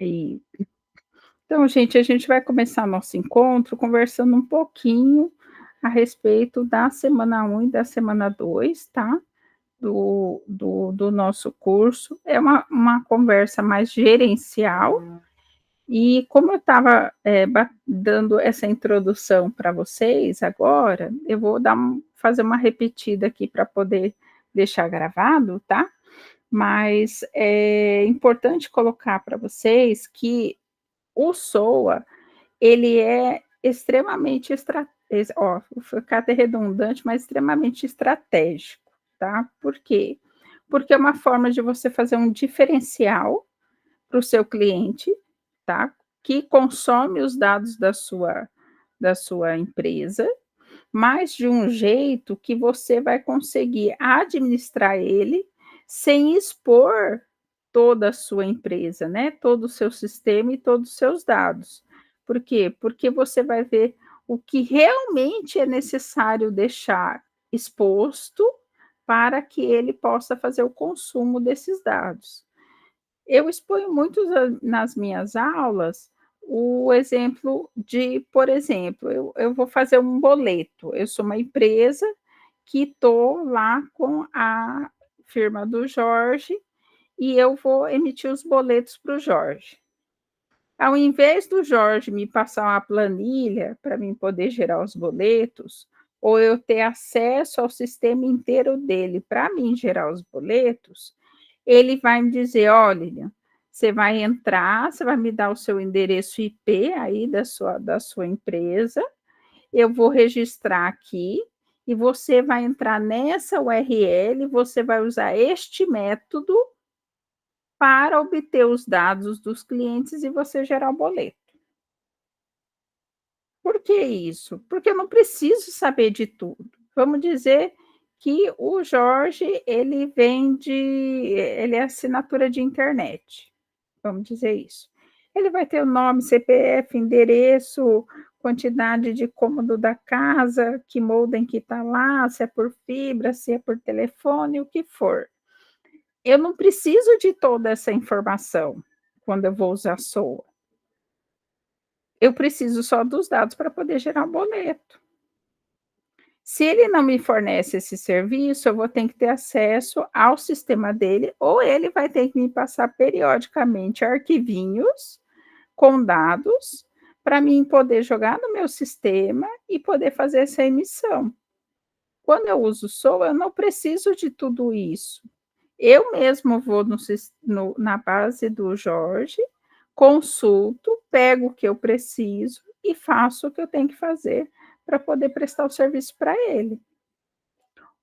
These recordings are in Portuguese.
E então, gente, a gente vai começar nosso encontro conversando um pouquinho a respeito da semana um e da semana 2, tá? Do nosso curso. É uma conversa mais gerencial. E como eu estava dando essa introdução para vocês agora, eu vou fazer uma repetida aqui para poder deixar gravado, tá? Mas é importante colocar para vocês que o SOA, ele é extremamente vou ficar até redundante, mas extremamente estratégico, tá? Por quê? Porque é uma forma de você fazer um diferencial para o seu cliente, tá? Que consome os dados da sua empresa, mas de um jeito que você vai conseguir administrar ele sem expor toda a sua empresa, né? Todo o seu sistema e todos os seus dados. Por quê? Porque você vai ver o que realmente é necessário deixar exposto para que ele possa fazer o consumo desses dados. Eu exponho muito nas minhas aulas o exemplo de, por exemplo, eu vou fazer um boleto. Eu sou uma empresa que estou lá com a firma do Jorge e eu vou emitir os boletos para o Jorge. Ao invés do Jorge me passar uma planilha para mim poder gerar os boletos, ou eu ter acesso ao sistema inteiro dele para mim gerar os boletos, ele vai me dizer: olha, Lilian, você vai entrar, você vai me dar o seu endereço IP aí da sua empresa, eu vou registrar aqui, e você vai entrar nessa URL, você vai usar este método para obter os dados dos clientes e você gerar o boleto. Por que isso? Porque eu não preciso saber de tudo. Vamos dizer que o Jorge, ele é assinatura de internet, vamos dizer isso. Ele vai ter o nome, CPF, endereço, quantidade de cômodo da casa, que modem que está lá, se é por fibra, se é por telefone, o que for. Eu não preciso de toda essa informação quando eu vou usar SOA. Eu preciso só dos dados para poder gerar um boleto. Se ele não me fornece esse serviço, eu vou ter que ter acesso ao sistema dele, ou ele vai ter que me passar periodicamente arquivinhos com dados para mim poder jogar no meu sistema e poder fazer essa emissão. Quando eu uso SOA, eu não preciso de tudo isso. Eu mesmo vou na base do Jorge, consulto, pego o que eu preciso e faço o que eu tenho que fazer para poder prestar o serviço para ele.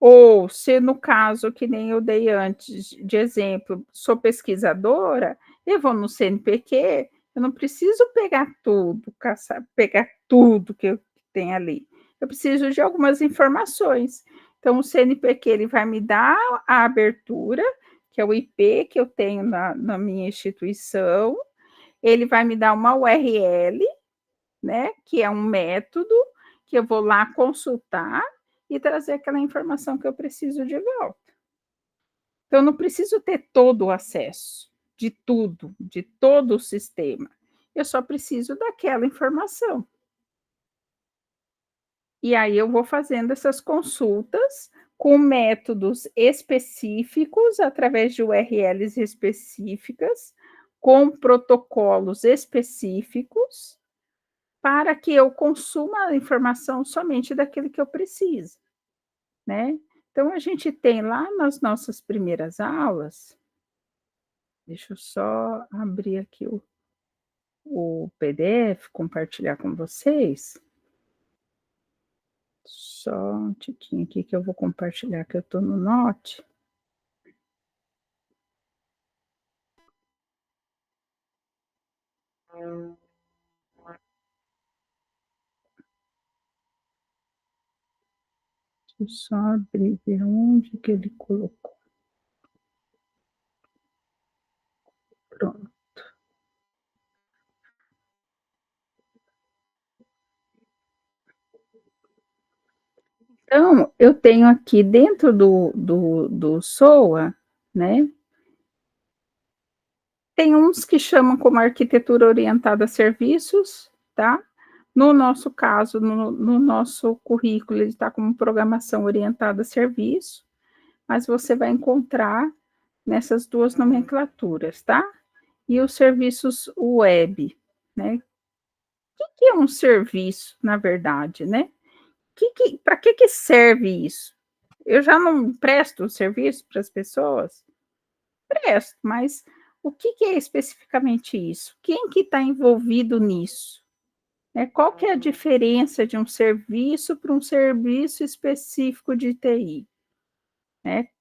Ou se no caso, que nem eu dei antes de exemplo, sou pesquisadora, eu vou no CNPq, eu não preciso pegar tudo que tem ali. Eu preciso de algumas informações. Então, o CNPq ele vai me dar a abertura, que é o IP que eu tenho na minha instituição, ele vai me dar uma URL, né, que é um método que eu vou lá consultar e trazer aquela informação que eu preciso de volta. Então, eu não preciso ter todo o acesso de tudo, de todo o sistema. Eu só preciso daquela informação. E aí eu vou fazendo essas consultas com métodos específicos, através de URLs específicas, com protocolos específicos, para que eu consuma a informação somente daquilo que eu preciso, né? Então, a gente tem lá nas nossas primeiras aulas, deixa eu só abrir aqui o PDF, compartilhar com vocês. Só um tiquinho aqui que eu vou compartilhar, que eu estou no Note. Deixa eu só abrir, ver onde que ele colocou. Pronto. Então, eu tenho aqui dentro do SOA, né? Tem uns que chamam como arquitetura orientada a serviços, tá. No nosso caso, no nosso currículo, ele está como programação orientada a serviço, mas você vai encontrar nessas 2 nomenclaturas, tá. E os serviços web, né. Que é um serviço, na verdade, né? Que para que serve isso? Eu já não presto serviço para as pessoas? Presto, mas o que é especificamente isso? Quem que está envolvido nisso? Qual que é a diferença de um serviço para um serviço específico de TI?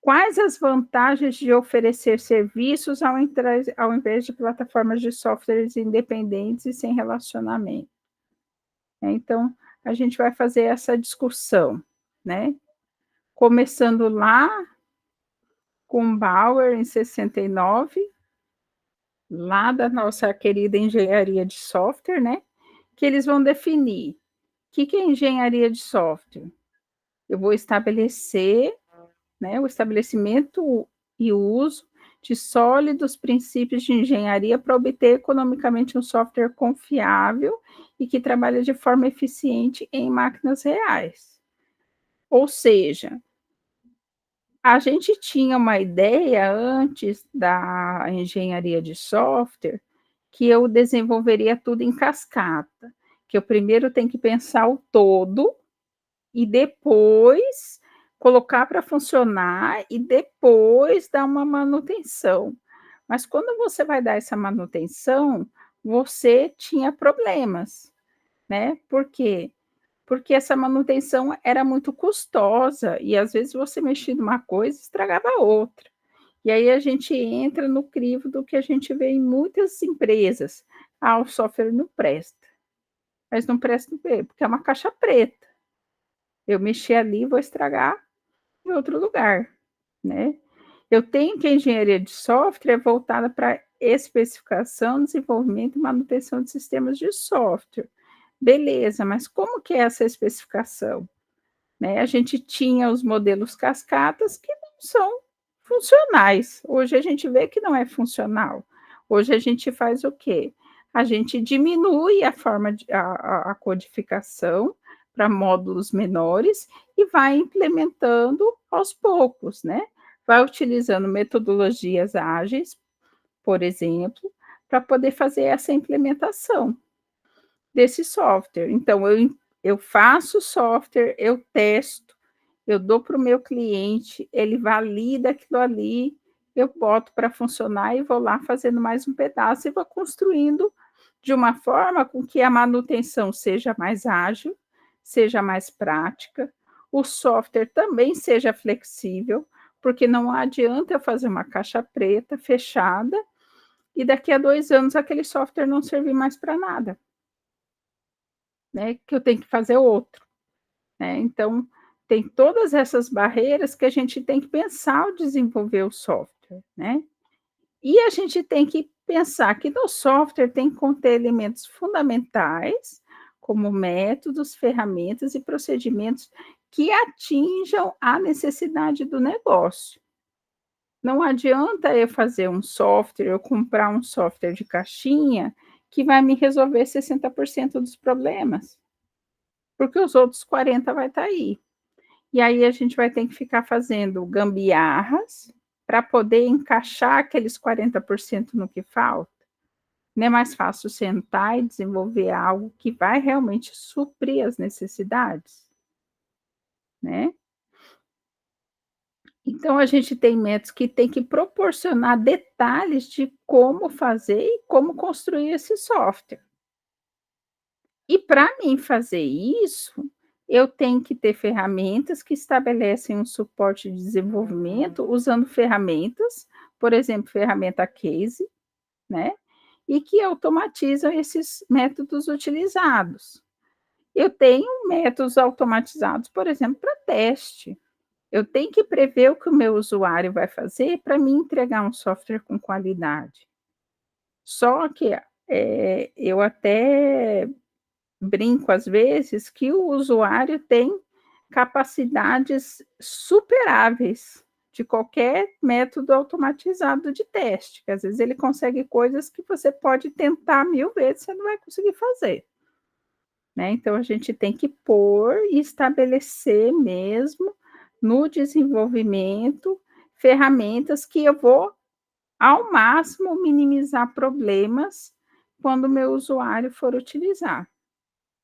Quais as vantagens de oferecer serviços ao invés de plataformas de softwares independentes e sem relacionamento? Então, a gente vai fazer essa discussão, né? Começando lá com Bauer em 69, lá da nossa querida engenharia de software, né? Que eles vão definir o que é engenharia de software. Eu vou estabelecer, né, o estabelecimento e o uso de sólidos princípios de engenharia para obter economicamente um software confiável e que trabalhe de forma eficiente em máquinas reais. Ou seja, a gente tinha uma ideia antes da engenharia de software, que eu desenvolveria tudo em cascata, que eu primeiro tenho que pensar o todo e depois colocar para funcionar e depois dar uma manutenção. Mas quando você vai dar essa manutenção, você tinha problemas, né? Por quê? Porque essa manutenção era muito custosa e às vezes você mexia numa coisa e estragava outra. E aí a gente entra no crivo do que a gente vê em muitas empresas. Ah, o software não presta. Mas não presta por quê? Porque é uma caixa preta. Eu mexi ali, vou estragar em outro lugar, né? Eu tenho que a engenharia de software é voltada para especificação, desenvolvimento e manutenção de sistemas de software. Beleza, mas como que é essa especificação? Né? A gente tinha os modelos cascatas que não são funcionais. Hoje a gente vê que não é funcional. Hoje a gente faz o quê? A gente diminui a forma de, a codificação para módulos menores e vai implementando aos poucos, né? Vai utilizando metodologias ágeis, por exemplo, para poder fazer essa implementação desse software. Então, eu faço o software, eu testo, eu dou para o meu cliente, ele valida aquilo ali, eu boto para funcionar e vou lá fazendo mais um pedaço e vou construindo de uma forma com que a manutenção seja mais ágil, seja mais prática, o software também seja flexível, porque não adianta eu fazer uma caixa preta fechada e daqui a 2 anos aquele software não servir mais para nada, né, que eu tenho que fazer outro, né. Então, tem todas essas barreiras que a gente tem que pensar ao desenvolver o software, né. E a gente tem que pensar que no software tem que conter elementos fundamentais, como métodos, ferramentas e procedimentos que atinjam a necessidade do negócio. Não adianta eu fazer um software, eu comprar um software de caixinha que vai me resolver 60% dos problemas, porque os outros 40 vai estar aí. E aí a gente vai ter que ficar fazendo gambiarras para poder encaixar aqueles 40% no que falta. Não é mais fácil sentar e desenvolver algo que vai realmente suprir as necessidades, né? Então a gente tem métodos que tem que proporcionar detalhes de como fazer e como construir esse software. E para mim fazer isso, eu tenho que ter ferramentas que estabelecem um suporte de desenvolvimento usando ferramentas, por exemplo, ferramenta Case, né, e que automatizam esses métodos utilizados. Eu tenho métodos automatizados, por exemplo, para teste. Eu tenho que prever o que o meu usuário vai fazer para me entregar um software com qualidade. Só que, eu até brinco às vezes que o usuário tem capacidades superáveis de qualquer método automatizado de teste, que às vezes ele consegue coisas que você pode tentar 1000 vezes, você não vai conseguir fazer, né. Então a gente tem que pôr e estabelecer mesmo no desenvolvimento ferramentas que eu vou, ao máximo, minimizar problemas quando o meu usuário for utilizar.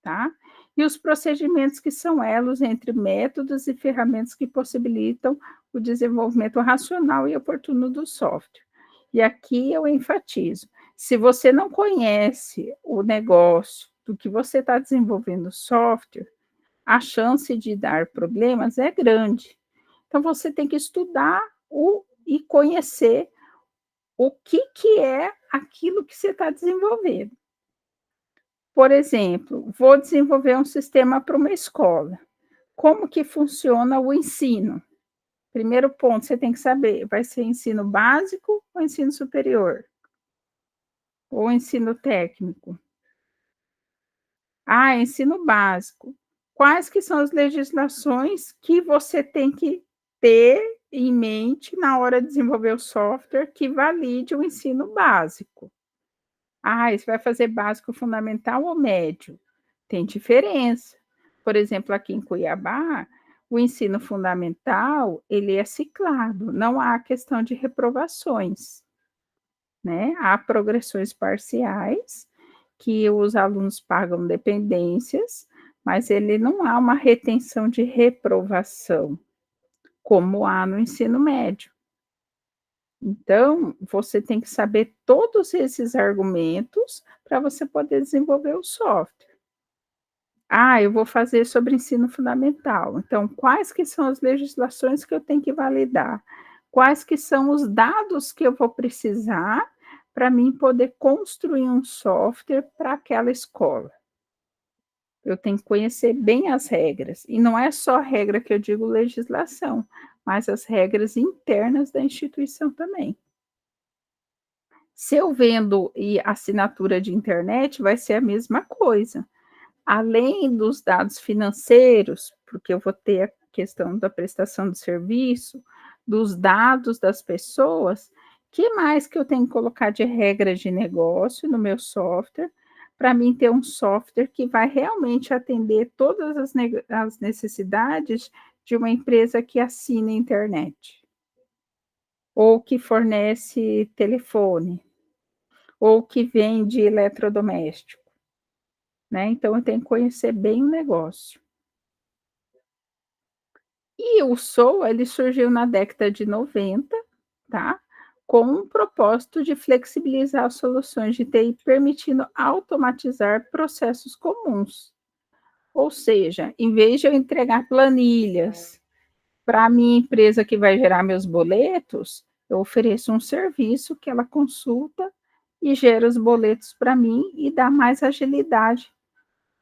Tá? E os procedimentos que são elos entre métodos e ferramentas que possibilitam o desenvolvimento racional e oportuno do software. E aqui eu enfatizo: se você não conhece o negócio do que você está desenvolvendo software, a chance de dar problemas é grande. Então você tem que estudar e conhecer o que é aquilo que você está desenvolvendo. Por exemplo, vou desenvolver um sistema para uma escola. Como que funciona o ensino? Primeiro ponto, você tem que saber, vai ser ensino básico ou ensino superior? Ou ensino técnico? Ah, ensino básico. Quais que são as legislações que você tem que ter em mente na hora de desenvolver o software que valide o ensino básico? Ah, você vai fazer básico, fundamental ou médio? Tem diferença. Por exemplo, aqui em Cuiabá, o ensino fundamental, ele é ciclado, não há questão de reprovações, né? Há progressões parciais, que os alunos pagam dependências, mas ele não há uma retenção de reprovação, como há no ensino médio. Então, você tem que saber todos esses argumentos para você poder desenvolver o software. Ah, eu vou fazer sobre ensino fundamental. Então, quais que são as legislações que eu tenho que validar? Quais que são os dados que eu vou precisar para mim poder construir um software para aquela escola? Eu tenho que conhecer bem as regras. E não é só regra que eu digo legislação, mas as regras internas da instituição também. Se eu vendo e assinatura de internet, vai ser a mesma coisa. Além dos dados financeiros, porque eu vou ter a questão da prestação de serviço, dos dados das pessoas, que mais que eu tenho que colocar de regra de negócio no meu software, para mim ter um software que vai realmente atender todas as necessidades de uma empresa que assina internet, ou que fornece telefone, ou que vende eletrodoméstico, né, então eu tenho que conhecer bem o negócio. E o SOA, ele surgiu na década de 90, tá, com um propósito de flexibilizar as soluções de TI, permitindo automatizar processos comuns. Ou seja, em vez de eu entregar planilhas para a minha empresa que vai gerar meus boletos, eu ofereço um serviço que ela consulta e gera os boletos para mim e dá mais agilidade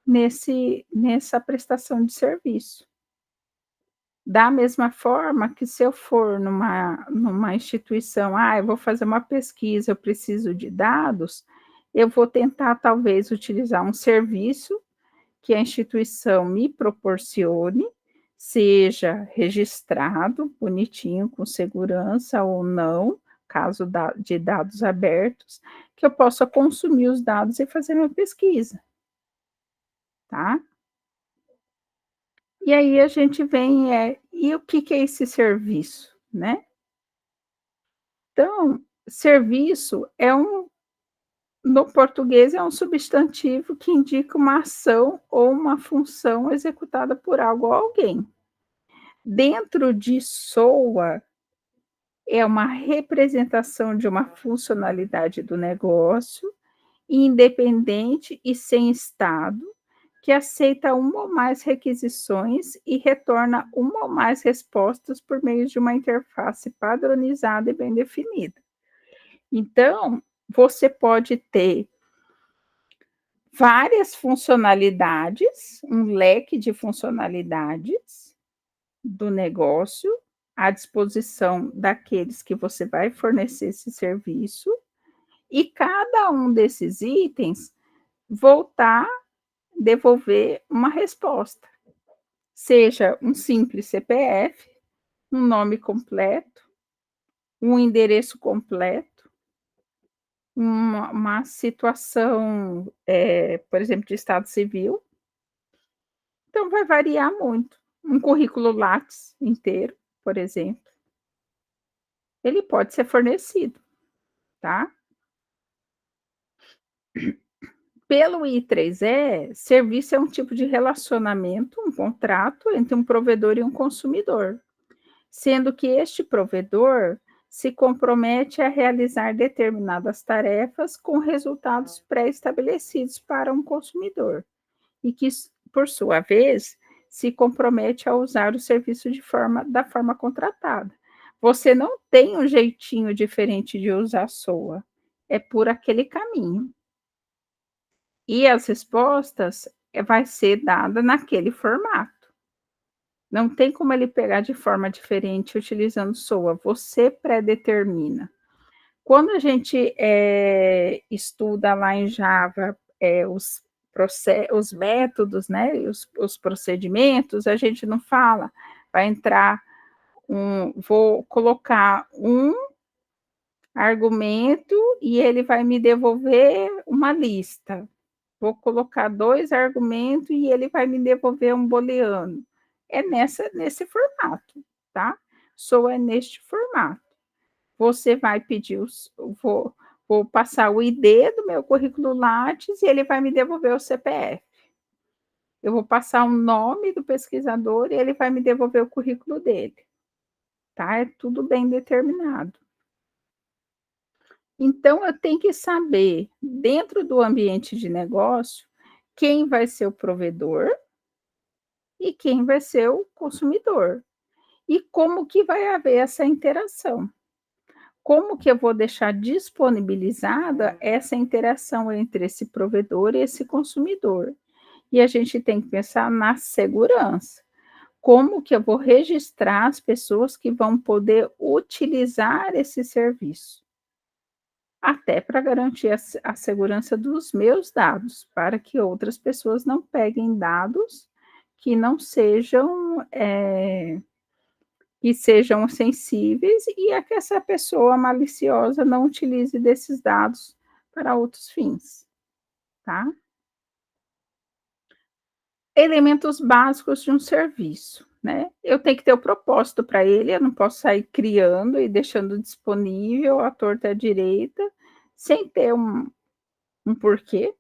nessa prestação de serviço. Da mesma forma que se eu for numa instituição, eu vou fazer uma pesquisa, eu preciso de dados, eu vou tentar talvez utilizar um serviço que a instituição me proporcione, seja registrado bonitinho, com segurança ou não, caso de dados abertos, que eu possa consumir os dados e fazer minha pesquisa, tá? E aí a gente vem, e o que que é esse serviço, né? Então, serviço no português é um substantivo que indica uma ação ou uma função executada por algo ou alguém. Dentro de SOA, é uma representação de uma funcionalidade do negócio, independente e sem estado, que aceita uma ou mais requisições e retorna uma ou mais respostas por meio de uma interface padronizada e bem definida. Então, você pode ter várias funcionalidades, um leque de funcionalidades do negócio à disposição daqueles que você vai fornecer esse serviço, e cada um desses itens voltar, devolver uma resposta, seja um simples CPF, um nome completo, um endereço completo, uma situação, por exemplo, de estado civil, então vai variar muito. Um currículo Lattes inteiro, por exemplo, ele pode ser fornecido, tá. Pelo I3E, serviço é um tipo de relacionamento, um contrato entre um provedor e um consumidor, sendo que este provedor se compromete a realizar determinadas tarefas com resultados pré-estabelecidos para um consumidor, e que, por sua vez, se compromete a usar o serviço da forma contratada. Você não tem um jeitinho diferente de usar a SOA, é por aquele caminho. E as respostas, vai ser dada naquele formato. Não tem como ele pegar de forma diferente utilizando SOA, você predetermina. Quando a gente, estuda lá em Java, os métodos, né, e os procedimentos, a gente não fala, vai entrar vou colocar um argumento e ele vai me devolver uma lista. Vou colocar 2 argumentos e ele vai me devolver um booleano. É nesse formato, tá. SOA é neste formato. Você vai pedir vou passar o ID do meu currículo Lattes e ele vai me devolver o CPF. Eu vou passar o nome do pesquisador e ele vai me devolver o currículo dele, tá. É tudo bem determinado. Então eu tenho que saber, dentro do ambiente de negócio, quem vai ser o provedor e quem vai ser o consumidor. E como que vai haver essa interação. Como que eu vou deixar disponibilizada essa interação entre esse provedor e esse consumidor? E a gente tem que pensar na segurança. Como que eu vou registrar as pessoas que vão poder utilizar esse serviço? Até para garantir a segurança dos meus dados, para que outras pessoas não peguem dados que não sejam, que sejam sensíveis e a que essa pessoa maliciosa não utilize desses dados para outros fins, tá. Elementos básicos de um serviço, né. Eu tenho que ter o propósito para ele, eu não posso sair criando e deixando disponível à torta e à direita, sem ter um porquê,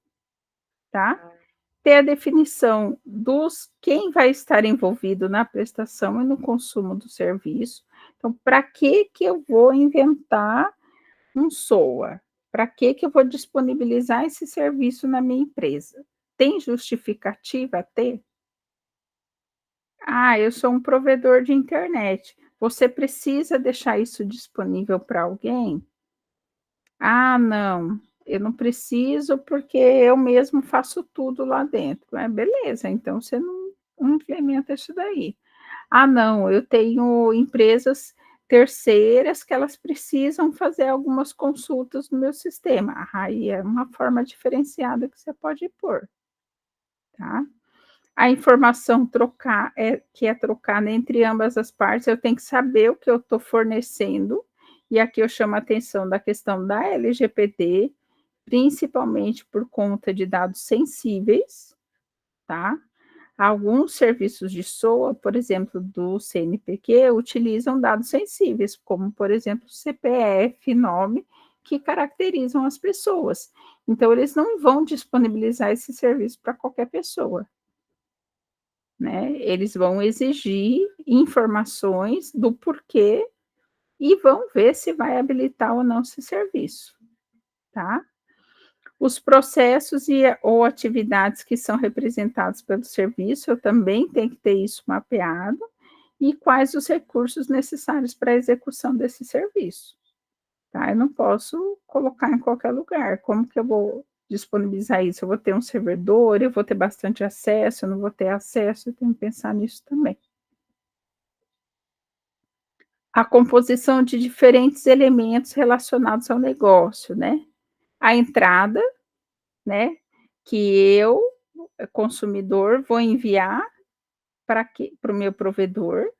tá. Ter a definição dos quem vai estar envolvido na prestação e no consumo do serviço. Então, para que eu vou inventar um SOA? Para que eu vou disponibilizar esse serviço na minha empresa? Tem justificativa a ter? Ah, eu sou um provedor de internet. Você precisa deixar isso disponível para alguém? Ah, não, eu não preciso porque eu mesmo faço tudo lá dentro. É, beleza, então você não implementa isso daí. Ah, não, eu tenho empresas terceiras que elas precisam fazer algumas consultas no meu sistema. Ah, aí é uma forma diferenciada que você pode pôr, tá. A informação que é trocada entre ambas as partes, eu tenho que saber o que eu estou fornecendo, e aqui eu chamo a atenção da questão da LGPD, principalmente por conta de dados sensíveis, tá. Alguns serviços de SOA, por exemplo, do CNPq, utilizam dados sensíveis, como, por exemplo, CPF, nome, que caracterizam as pessoas. Então, eles não vão disponibilizar esse serviço para qualquer pessoa, né? Eles vão exigir informações do porquê e vão ver se vai habilitar ou não esse serviço, tá? Os processos ou atividades que são representados pelo serviço, eu também tenho que ter isso mapeado, e quais os recursos necessários para a execução desse serviço, tá. Eu não posso colocar em qualquer lugar, como que eu vou disponibilizar isso? Eu vou ter um servidor, eu vou ter bastante acesso, eu não vou ter acesso, eu tenho que pensar nisso também. A composição de diferentes elementos relacionados ao negócio, né. A entrada, né, que eu, consumidor, vou enviar para o meu provedor,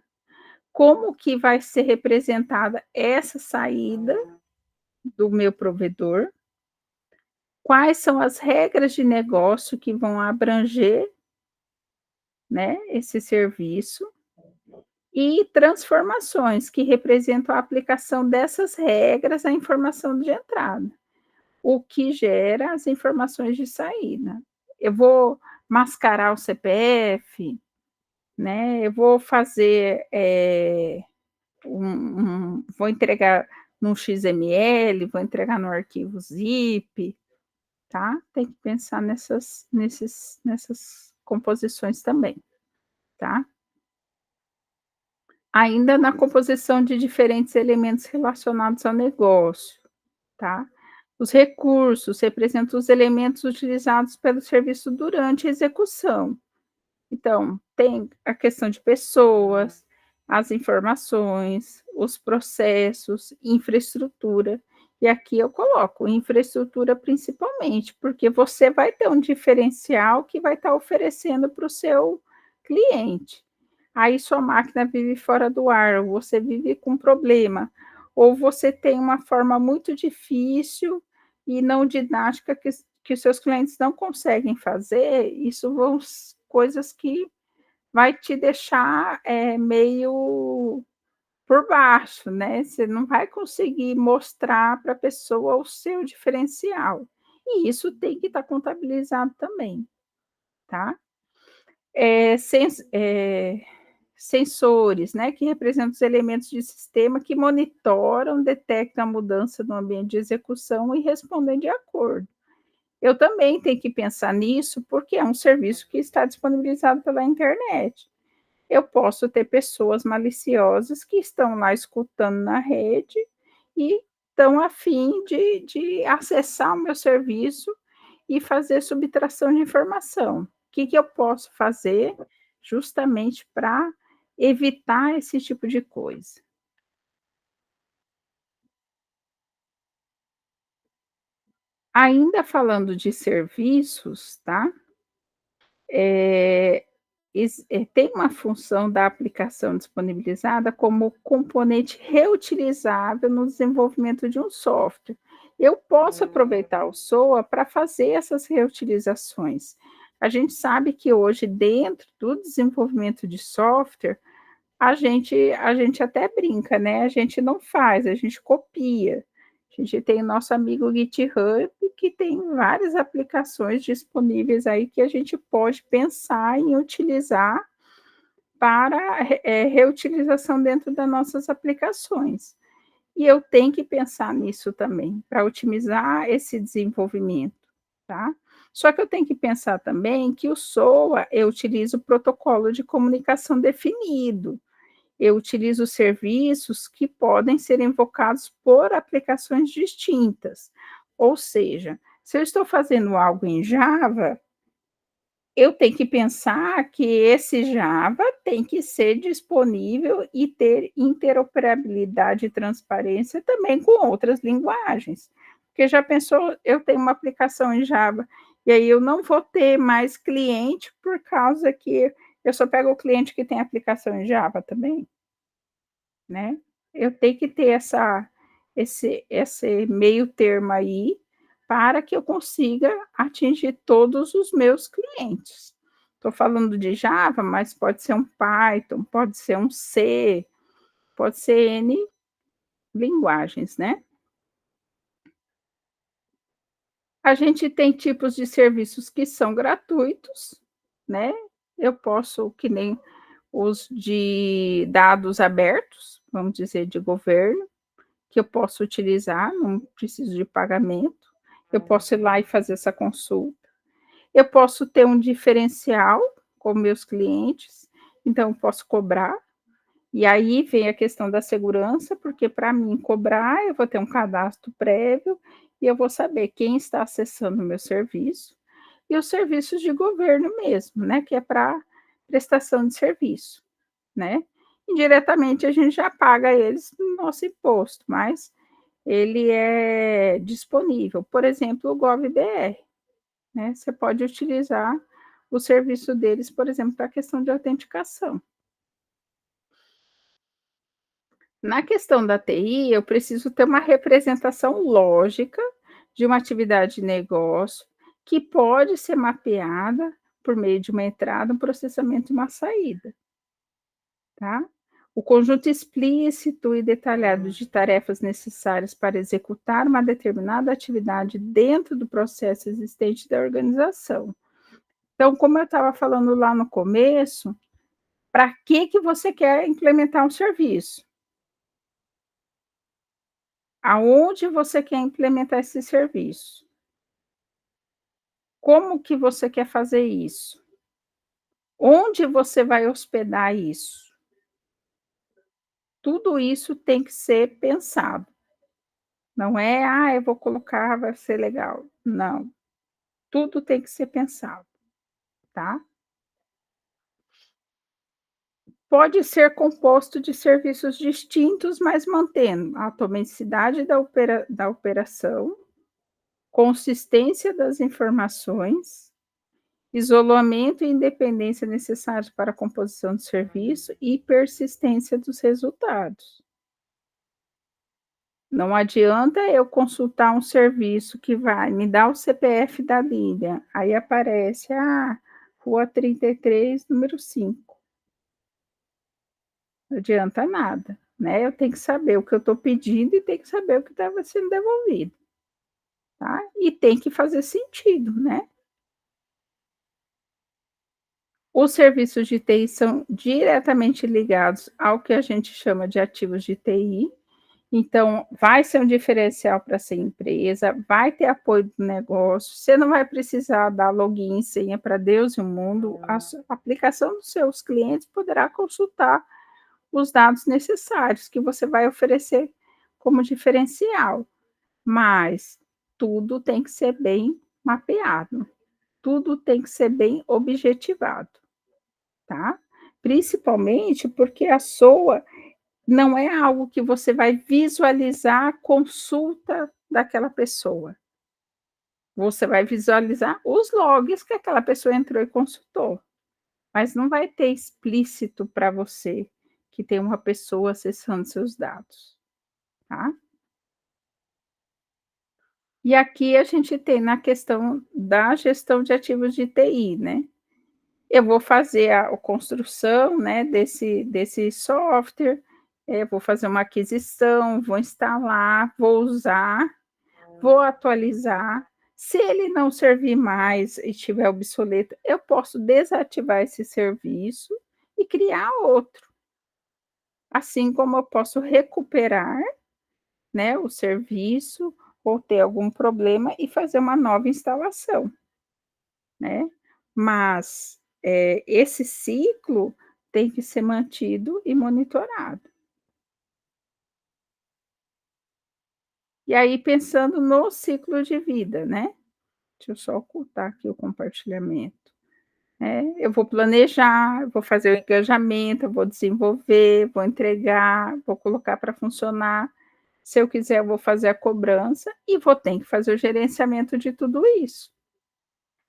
como que vai ser representada essa saída do meu provedor, quais são as regras de negócio que vão abranger, né, esse serviço, e transformações que representam a aplicação dessas regras à informação de entrada, o que gera as informações de saída. Eu vou mascarar o CPF, né, eu vou fazer, vou entregar num XML, vou entregar no arquivo zip, tá? Tem que pensar nessas composições também, tá? Ainda na composição de diferentes elementos relacionados ao negócio, tá? Os recursos representam os elementos utilizados pelo serviço durante a execução. Então, tem a questão de pessoas, as informações, os processos, infraestrutura. E aqui eu coloco infraestrutura principalmente, porque você vai ter um diferencial que vai estar oferecendo para o seu cliente. Aí sua máquina vive fora do ar, ou você vive com problema, ou você tem uma forma muito difícil e não didática que os seus clientes não conseguem fazer, isso vão coisas que vai te deixar, meio por baixo, né, você não vai conseguir mostrar para a pessoa o seu diferencial. E isso tem que estar contabilizado também, tá. Sensores, né, que representam os elementos de sistema que monitoram, detectam a mudança no ambiente de execução e respondem de acordo. Eu também tenho que pensar nisso, porque é um serviço que está disponibilizado pela internet. Eu posso ter pessoas maliciosas que estão lá escutando na rede e estão a fim de acessar o meu serviço e fazer subtração de informação. O que que eu posso fazer justamente para evitar esse tipo de coisa? Ainda falando de serviços, tá? Eh, tem uma função da aplicação disponibilizada como componente reutilizável no desenvolvimento de um software. Eu posso aproveitar o SOA para fazer essas reutilizações. A gente sabe que hoje, dentro do desenvolvimento de software, a gente até brinca, né, a gente não faz, a gente copia. A gente tem o nosso amigo GitHub, que tem várias aplicações disponíveis aí que a gente pode pensar em utilizar para reutilização dentro das nossas aplicações. E eu tenho que pensar nisso também, para otimizar esse desenvolvimento, tá. Só que eu tenho que pensar também que o SOA, eu utilizo o protocolo de comunicação definido. Eu utilizo serviços que podem ser invocados por aplicações distintas. Ou seja, se eu estou fazendo algo em Java, eu tenho que pensar que esse Java tem que ser disponível e ter interoperabilidade e transparência também com outras linguagens. Porque já pensou, eu tenho uma aplicação em Java, e aí eu não vou ter mais cliente por causa que eu só pego o cliente que tem aplicação em Java também? Né, eu tenho que ter esse meio termo aí, para que eu consiga atingir todos os meus clientes. Estou falando de Java, mas pode ser um Python, pode ser um C, pode ser N linguagens, né. A gente tem tipos de serviços que são gratuitos, né, eu posso que nem os de dados abertos, vamos dizer, de governo, que eu posso utilizar, não preciso de pagamento. Eu posso ir lá e fazer essa consulta. Eu posso ter um diferencial com meus clientes, então eu posso cobrar. E aí vem a questão da segurança, porque para mim cobrar, eu vou ter um cadastro prévio e eu vou saber quem está acessando o meu serviço e os serviços de governo mesmo, né, que é para prestação de serviço, né. Indiretamente a gente já paga eles no nosso imposto, mas ele é disponível. Por exemplo, o GovBR, né, você pode utilizar o serviço deles, por exemplo, para a questão de autenticação. Na questão da TI, eu preciso ter uma representação lógica de uma atividade de negócio que pode ser mapeada por meio de uma entrada, um processamento e uma saída, tá? O conjunto explícito e detalhado de tarefas necessárias para executar uma determinada atividade dentro do processo existente da organização. Então, como eu estava falando lá no começo, para que você quer implementar um serviço? Aonde você quer implementar esse serviço? Como que você quer fazer isso? Onde você vai hospedar isso? Tudo isso tem que ser pensado. Não é: "Ah, eu vou colocar, vai ser legal". Não, tudo tem que ser pensado, tá. Pode ser composto de serviços distintos, mas mantendo a atomicidade da operação, consistência das informações, isolamento e independência necessários para a composição do serviço e persistência dos resultados. Não adianta eu consultar um serviço que vai me dar o CPF da Lília, aí aparece, Rua 33, número 5. Não adianta nada, né, eu tenho que saber o que eu estou pedindo e tenho que saber o que estava sendo devolvido, tá. E tem que fazer sentido, né. Os serviços de TI são diretamente ligados ao que a gente chama de ativos de TI, então vai ser um diferencial para essa empresa, vai ter apoio do negócio, você não vai precisar dar login e senha para Deus e o mundo, a aplicação dos seus clientes poderá consultar os dados necessários que você vai oferecer como diferencial, mas tudo tem que ser bem mapeado, tudo tem que ser bem objetivado, tá? Principalmente porque a SOA não é algo que você vai visualizar a consulta daquela pessoa. Você vai visualizar os logs que aquela pessoa entrou e consultou, mas não vai ter explícito para você que tem uma pessoa acessando seus dados, tá? E aqui a gente tem na questão da gestão de ativos de TI, né? Eu vou fazer a construção, né, desse software, vou fazer uma aquisição, vou instalar, vou usar, vou atualizar. Se ele não servir mais e estiver obsoleto, eu posso desativar esse serviço e criar outro. Assim como eu posso recuperar, né, o serviço ou ter algum problema e fazer uma nova instalação, né. Mas, esse ciclo tem que ser mantido e monitorado. E aí pensando no ciclo de vida, né, deixa eu só ocultar aqui o compartilhamento. Eu vou planejar, eu vou fazer o engajamento, eu vou desenvolver, vou entregar, vou colocar para funcionar. Se eu quiser, eu vou fazer a cobrança e vou ter que fazer o gerenciamento de tudo isso.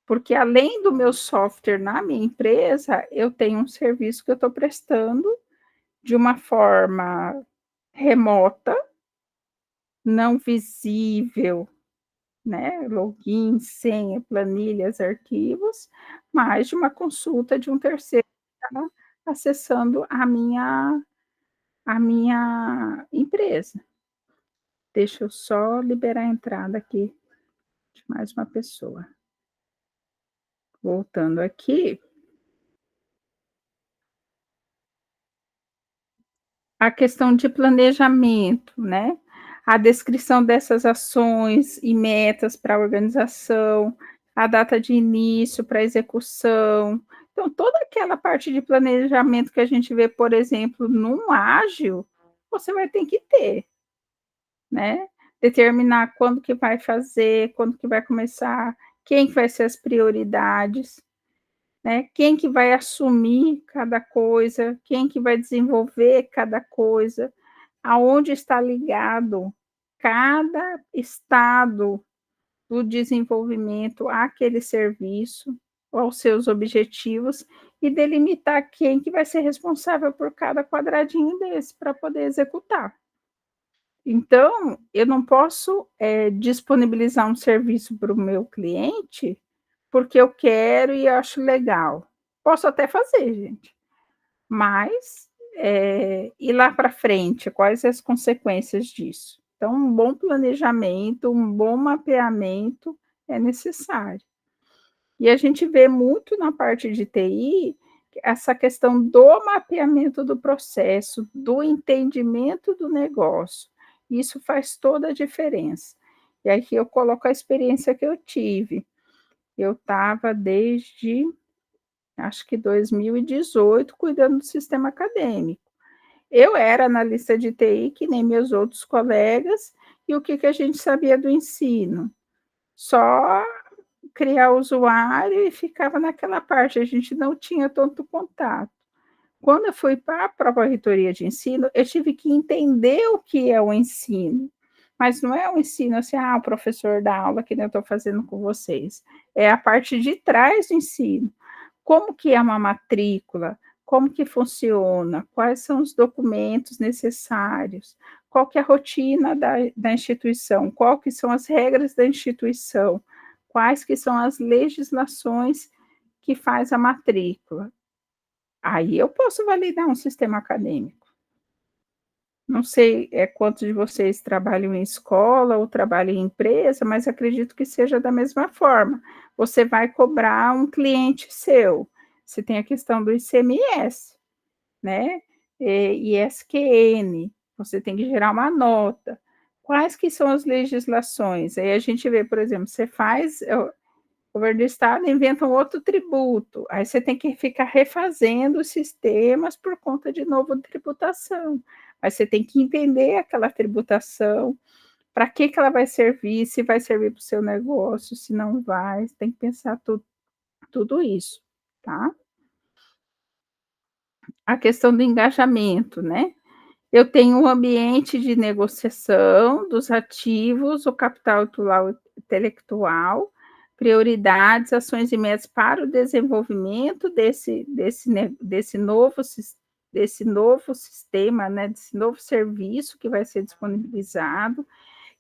Porque além do meu software na minha empresa, eu tenho um serviço que eu estou prestando de uma forma remota, não visível, né, login, senha, planilhas, arquivos, mas de uma consulta de um terceiro que está acessando a minha empresa. Deixa eu só liberar a entrada aqui de mais uma pessoa. Voltando aqui, a questão de planejamento, né, a descrição dessas ações e metas para a organização, a data de início para execução. Então, toda aquela parte de planejamento que a gente vê, por exemplo, num ágil, você vai ter que ter, né. Determinar quando que vai fazer, quando que vai começar, quem que vai ser as prioridades, né, quem que vai assumir cada coisa, quem que vai desenvolver cada coisa, aonde está ligado cada estado do desenvolvimento àquele serviço, aos seus objetivos e delimitar quem que vai ser responsável por cada quadradinho desse para poder executar. Então, eu não posso, disponibilizar um serviço para o meu cliente, porque eu quero e acho legal. Posso até fazer, gente, mas, e lá para frente, quais as consequências disso? Então, um bom planejamento, um bom mapeamento é necessário. E a gente vê muito na parte de TI, essa questão do mapeamento do processo, do entendimento do negócio. Isso faz toda a diferença. E aqui eu coloco a experiência que eu tive. Eu estava desde, acho que 2018, cuidando do sistema acadêmico. Eu era analista de TI, que nem meus outros colegas, e o que que a gente sabia do ensino? Só criar o usuário e ficava naquela parte, a gente não tinha tanto contato. Quando eu fui para a própria reitoria de ensino, eu tive que entender o que é o ensino. Mas não é o ensino assim, o professor dá aula que nem eu estou fazendo com vocês. É a parte de trás do ensino. Como que é uma matrícula? Como que funciona? Quais são os documentos necessários? Qual que é a rotina da instituição? Qual que são as regras da instituição? Quais que são as legislações que faz a matrícula? Aí eu posso validar um sistema acadêmico. Não sei, quantos de vocês trabalham em escola ou trabalham em empresa, mas acredito que seja da mesma forma. Você vai cobrar um cliente seu, você tem a questão do ICMS, né, ISQN, você tem que gerar uma nota. Quais que são as legislações? Aí a gente vê, por exemplo, você faz o governo do estado inventa um outro tributo, aí você tem que ficar refazendo os sistemas por conta de nova tributação. Mas você tem que entender aquela tributação, para que ela vai servir, se vai servir para o seu negócio, se não vai, você tem que pensar tudo isso, tá? A questão do engajamento, né? Eu tenho um ambiente de negociação dos ativos, o capital intelectual, prioridades, ações e metas para o desenvolvimento desse novo sistema, né, desse novo serviço que vai ser disponibilizado, o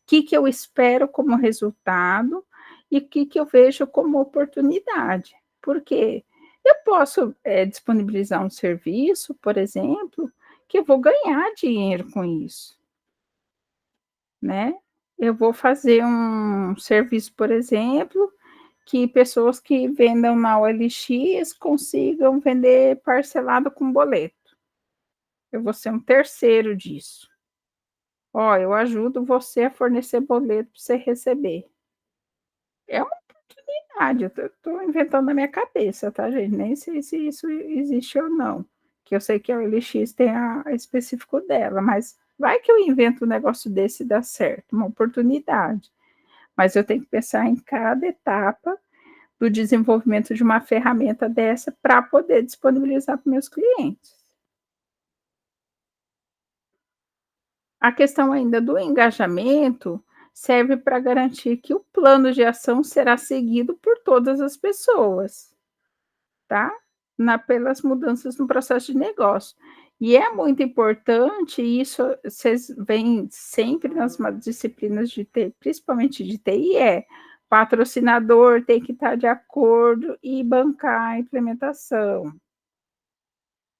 que eu espero como resultado e o que eu vejo como oportunidade. Porque eu posso disponibilizar um serviço, por exemplo, que eu vou ganhar dinheiro com isso, né? Eu vou fazer um serviço, por exemplo, que pessoas que vendam na OLX consigam vender parcelado com boleto. Eu vou ser um terceiro disso. Ó, eu ajudo você a fornecer boleto para você receber. É uma oportunidade, eu tô inventando na minha cabeça, tá, gente? Nem sei se isso existe ou não, que eu sei que a OLX tem a específico dela, mas vai que eu invento um negócio desse e dá certo, uma oportunidade. Mas eu tenho que pensar em cada etapa do desenvolvimento de uma ferramenta dessa para poder disponibilizar para meus clientes. A questão ainda do engajamento serve para garantir que o plano de ação será seguido por todas as pessoas, tá? Pelas mudanças no processo de negócio. E é muito importante, isso vocês veem sempre nas disciplinas de TI, principalmente de TI, patrocinador tem que estar de acordo e bancar a implementação.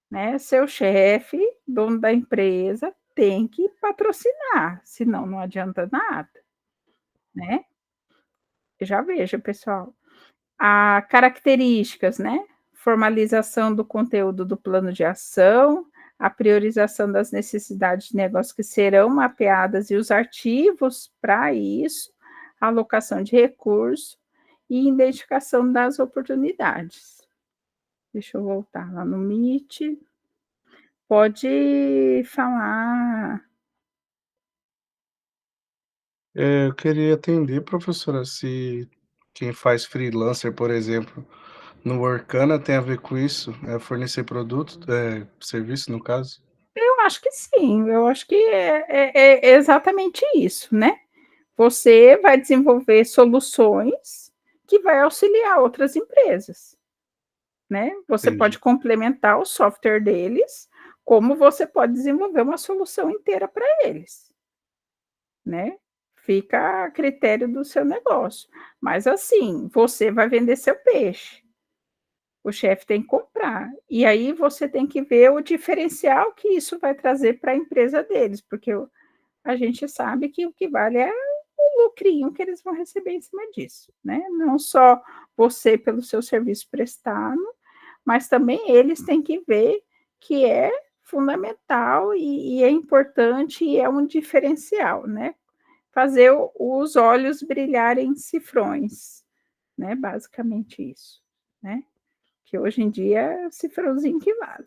Né? Seu chefe, dono da empresa, tem que patrocinar, senão não adianta nada, né? Já veja, pessoal. A características, né? Formalização do conteúdo do plano de ação, a priorização das necessidades de negócio que serão mapeadas e os arquivos para isso, alocação de recursos e identificação das oportunidades. Deixa eu voltar lá no Meet. Pode falar. Eu queria entender, professora, se quem faz freelancer, por exemplo, no Workana tem a ver com isso, fornecer produto, serviço no caso? Eu acho que sim, eu acho que é exatamente isso, né? Você vai desenvolver soluções que vai auxiliar outras empresas. né. Você entendi. pode complementar o software deles, como você pode desenvolver uma solução inteira para eles, né. Fica a critério do seu negócio. Mas assim, você vai vender seu peixe, o chefe tem que comprar. E aí você tem que ver o diferencial que isso vai trazer para a empresa deles, porque a gente sabe que o que vale é o lucrinho que eles vão receber em cima disso, né. Não só você pelo seu serviço prestado, mas também eles têm que ver que é fundamental e é importante e é um diferencial, né. Fazer os olhos brilharem cifrões, né, basicamente isso, né. Que hoje em dia é o cifrãozinho que vale.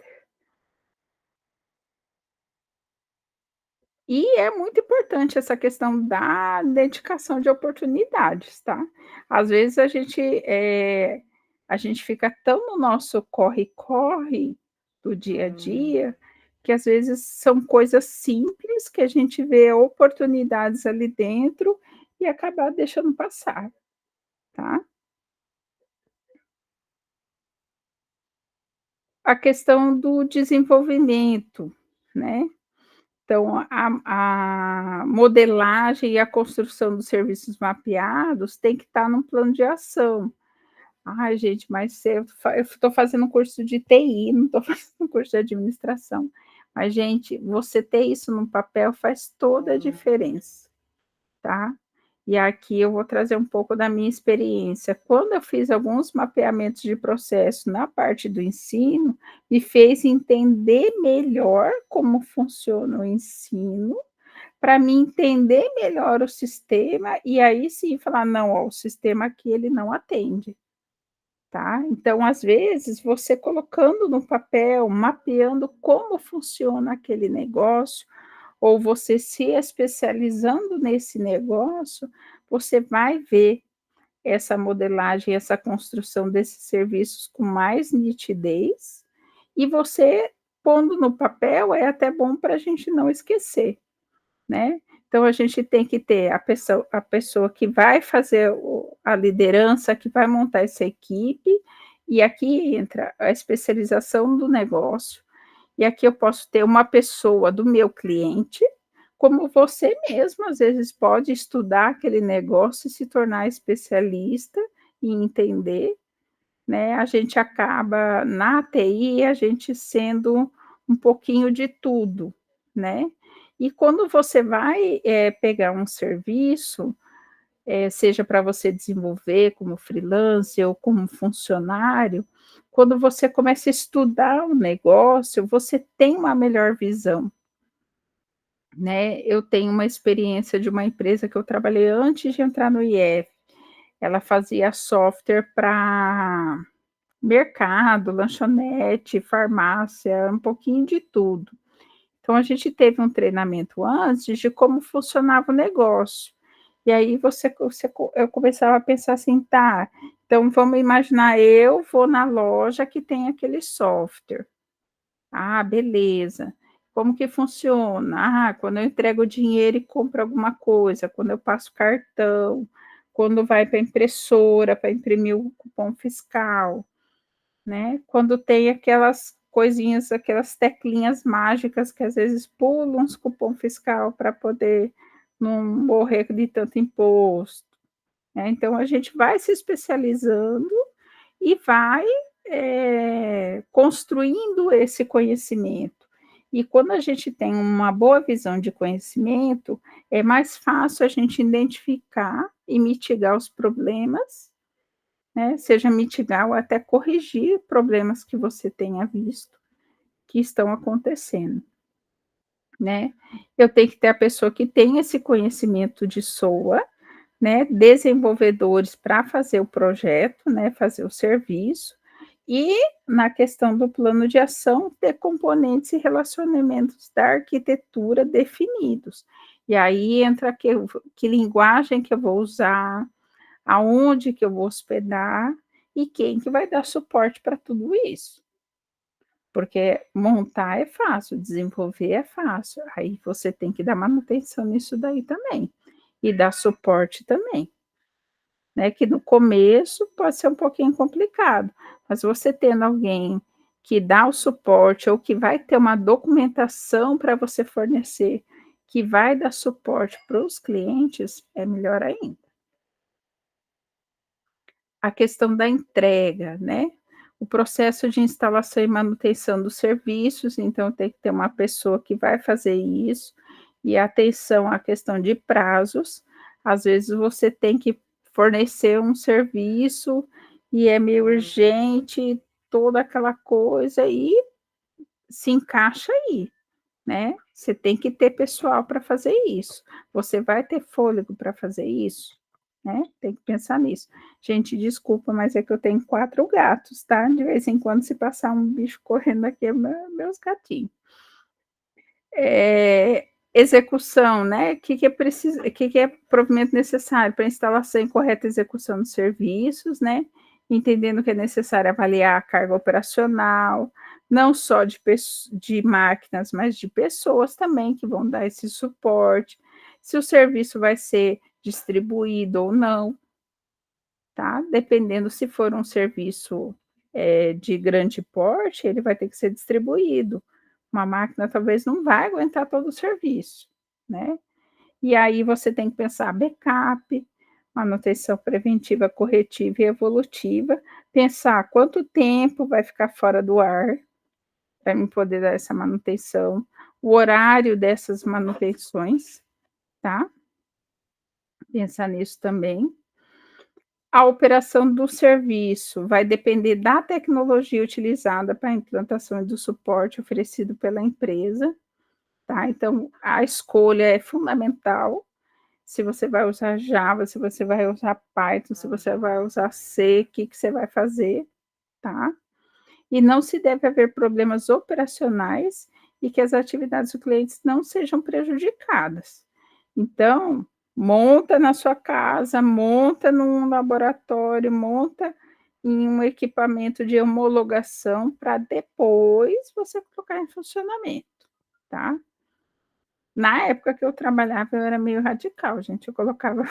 E é muito importante essa questão da dedicação de oportunidades, tá. Às vezes a gente fica tão no nosso corre-corre do dia a dia, que às vezes são coisas simples que a gente vê oportunidades ali dentro e acaba deixando passar, tá. A questão do desenvolvimento, né. Então, a modelagem e a construção dos serviços mapeados tem que estar num plano de ação. "Ai, gente, mas se eu estou fazendo um curso de TI, não estou fazendo um curso de administração". Mas, gente, você ter isso no papel faz toda a diferença, tá. E aqui eu vou trazer um pouco da minha experiência. Quando eu fiz alguns mapeamentos de processo na parte do ensino, me fez entender melhor como funciona o ensino, para mim entender melhor o sistema e aí sim falar: "Não, ó, o sistema aqui ele não atende", tá. Então, às vezes, você colocando no papel, mapeando como funciona aquele negócio, ou você se especializando nesse negócio, você vai ver essa modelagem, essa construção desses serviços com mais nitidez, e você pondo no papel é até bom para a gente não esquecer, né. Então a gente tem que ter a pessoa que vai fazer a liderança, que vai montar essa equipe, e aqui entra a especialização do negócio, e aqui eu posso ter uma pessoa do meu cliente, como você mesmo, às vezes, pode estudar aquele negócio e se tornar especialista e entender, né. A gente acaba na TI, a gente sendo um pouquinho de tudo, né. E quando você vai, pegar um serviço, seja para você desenvolver como freelancer ou como funcionário, quando você começa a estudar o negócio, você tem uma melhor visão, né. Eu tenho uma experiência de uma empresa que eu trabalhei antes de entrar no IF, ela fazia software para mercado, lanchonete, farmácia, um pouquinho de tudo. Então a gente teve um treinamento antes de como funcionava o negócio. E aí eu começava a pensar assim: "Tá, então vamos imaginar, eu vou na loja que tem aquele software. Ah, beleza. Como que funciona? Ah, quando eu entrego o dinheiro e compro alguma coisa, quando eu passo cartão, quando vai para a impressora para imprimir o cupom fiscal". Né, quando tem aquelas coisinhas, aquelas teclinhas mágicas que às vezes pulam uns cupom fiscal para poder não morrer de tanto imposto, né, então a gente vai se especializando e vai, construindo esse conhecimento. E quando a gente tem uma boa visão de conhecimento, é mais fácil a gente identificar e mitigar os problemas, né, seja mitigar ou até corrigir problemas que você tenha visto que estão acontecendo, né. Eu tenho que ter a pessoa que tem esse conhecimento de SOA, né, desenvolvedores para fazer o projeto, né, fazer o serviço, e na questão do plano de ação, ter componentes e relacionamentos da arquitetura definidos. E aí entra que linguagem que eu vou usar, aonde que eu vou hospedar e quem que vai dar suporte para tudo isso. Porque montar é fácil, desenvolver é fácil, aí você tem que dar manutenção nisso daí também, e dar suporte também. né, que no começo pode ser um pouquinho complicado, mas você tendo alguém que dá o suporte ou que vai ter uma documentação para você fornecer, que vai dar suporte para os clientes, é melhor ainda. A questão da entrega, né, o processo de instalação e manutenção dos serviços, então tem que ter uma pessoa que vai fazer isso, e atenção à questão de prazos, às vezes você tem que fornecer um serviço e é meio urgente, toda aquela coisa e se encaixa aí, né, você tem que ter pessoal para fazer isso. Você vai ter fôlego para fazer isso? Né, tem que pensar nisso. Gente, desculpa, mas é que eu tenho 4 gatos, tá, de vez em quando se passar um bicho correndo aqui é meus gatinhos. Execução, né, que é provimento necessário para instalação e correta execução dos serviços, né, entendendo que é necessário avaliar a carga operacional, não só de máquinas, mas de pessoas também que vão dar esse suporte, se o serviço vai ser distribuído ou não, tá, dependendo se for um serviço, de grande porte, ele vai ter que ser distribuído. Uma máquina talvez não vai aguentar todo o serviço, né. E aí você tem que pensar backup, manutenção preventiva, corretiva e evolutiva, pensar quanto tempo vai ficar fora do ar, para mim poder dar essa manutenção, o horário dessas manutenções, tá, pensar nisso também. A operação do serviço vai depender da tecnologia utilizada para a implantação e do suporte oferecido pela empresa, tá, então a escolha é fundamental, se você vai usar Java, se você vai usar Python, se você vai usar C, o que que você vai fazer, tá. E não se deve haver problemas operacionais e que as atividades do cliente não sejam prejudicadas. Então, monta na sua casa, monta num laboratório, monta em um equipamento de homologação para depois você colocar em funcionamento, tá. Na época que eu trabalhava, eu era meio radical, gente, eu colocava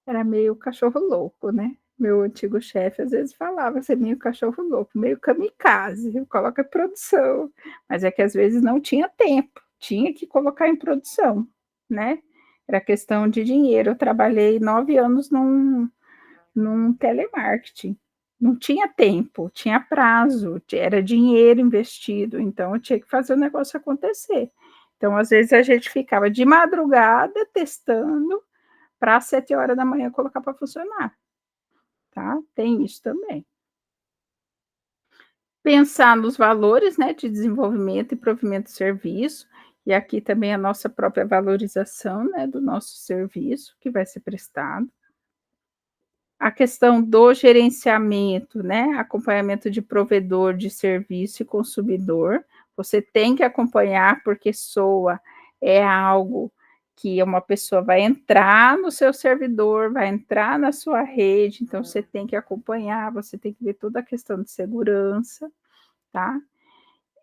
era meio cachorro louco, né. Meu antigo chefe às vezes falava: "Você é meio cachorro louco, meio kamikaze, coloca em produção", mas é que às vezes não tinha tempo, tinha que colocar em produção, né. Era questão de dinheiro, eu trabalhei 9 anos num telemarketing, não tinha tempo, tinha prazo, era dinheiro investido, então eu tinha que fazer o negócio acontecer. Então às vezes a gente ficava de madrugada testando, para 7 horas da manhã colocar para funcionar, tá, tem isso também. Pensar nos valores, né, de desenvolvimento e provimento de serviço, e aqui também a nossa própria valorização, né, do nosso serviço que vai ser prestado. A questão do gerenciamento, né, acompanhamento de provedor de serviço e consumidor, você tem que acompanhar, porque SOA é algo que uma pessoa vai entrar no seu servidor, vai entrar na sua rede, então você tem que acompanhar, você tem que ver toda a questão de segurança, tá.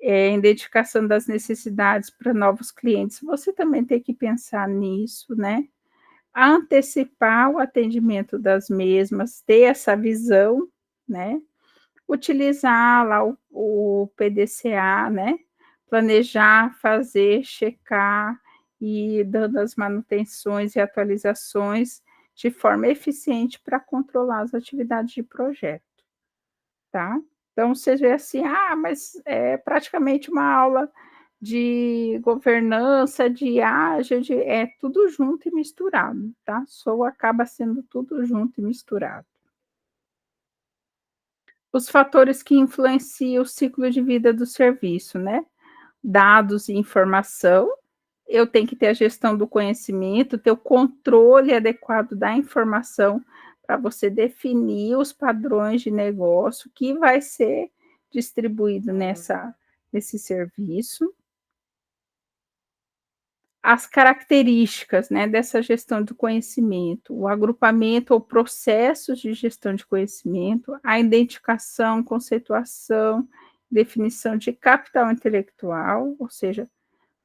Identificação das necessidades para novos clientes, você também tem que pensar nisso, né. Antecipar o atendimento das mesmas, ter essa visão, né, utilizar lá o PDCA, né, planejar, fazer, checar e ir dando as manutenções e atualizações de forma eficiente para controlar as atividades de projeto, tá. Então você vê assim: "Ah, mas é praticamente uma aula de governança, de ágil, de", é tudo junto e misturado, tá. Sou acaba sendo tudo junto e misturado. Os fatores que influenciam o ciclo de vida do serviço, né, dados e informação, eu tenho que ter a gestão do conhecimento, ter o controle adequado da informação para você definir os padrões de negócio que vai ser distribuído nesse serviço. As características, né, dessa gestão do conhecimento, o agrupamento ou processos de gestão de conhecimento, a identificação, conceituação, definição de capital intelectual, ou seja,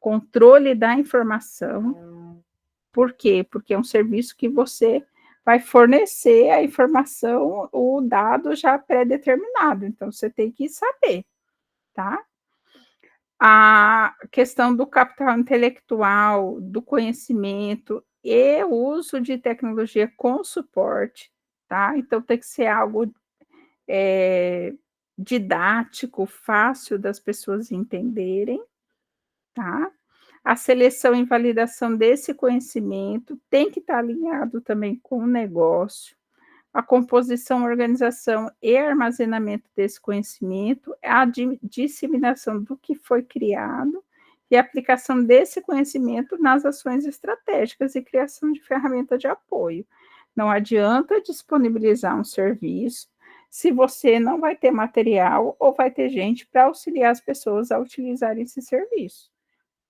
controle da informação. Por quê? Porque é um serviço que você vai fornecer a informação, o dado já pré-determinado, então você tem que saber, tá? A questão do capital intelectual, do conhecimento e o uso de tecnologia com suporte, tá? Então tem que ser algo, eh, didático, fácil das pessoas entenderem, tá? A seleção e validação desse conhecimento tem que estar alinhado também com o negócio. A composição, organização e armazenamento desse conhecimento, a disseminação do que foi criado e a aplicação desse conhecimento nas ações estratégicas e criação de ferramenta de apoio. Não adianta disponibilizar um serviço se você não vai ter material ou vai ter gente para auxiliar as pessoas a utilizarem esse serviço,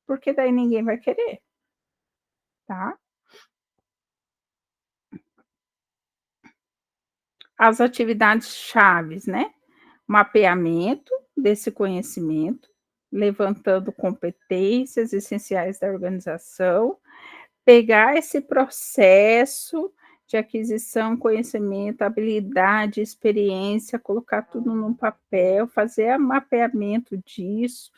porque daí ninguém vai querer, tá? As atividades chaves, né? Mapeamento desse conhecimento, levantando competências essenciais da organização, pegar esse processo de aquisição, conhecimento, habilidade, experiência, colocar tudo num papel, fazer mapeamento disso,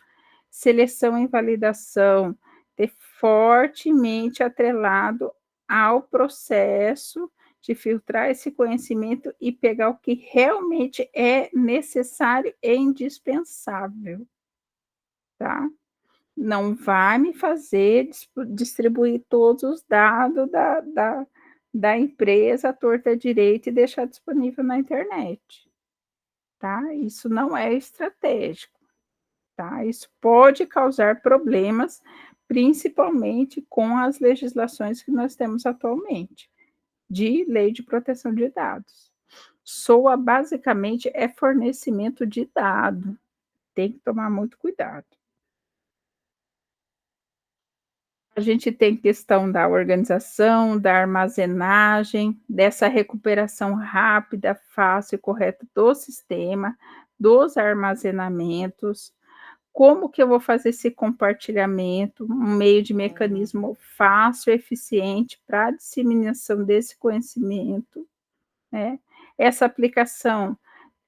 seleção e validação, ter fortemente atrelado ao processo de filtrar esse conhecimento e pegar o que realmente é necessário e indispensável, tá? Não vai me fazer distribuir todos os dados da empresa à torta à direita e deixar disponível na internet, tá? Isso não é estratégico, tá? Isso pode causar problemas, principalmente com as legislações que nós temos atualmente, de lei de proteção de dados. SOA basicamente é fornecimento de dado, tem que tomar muito cuidado. A gente tem questão da organização, da armazenagem, dessa recuperação rápida, fácil e correta do sistema, dos armazenamentos. Como que eu vou fazer esse compartilhamento, um meio de mecanismo fácil e eficiente para a disseminação desse conhecimento, né? Essa aplicação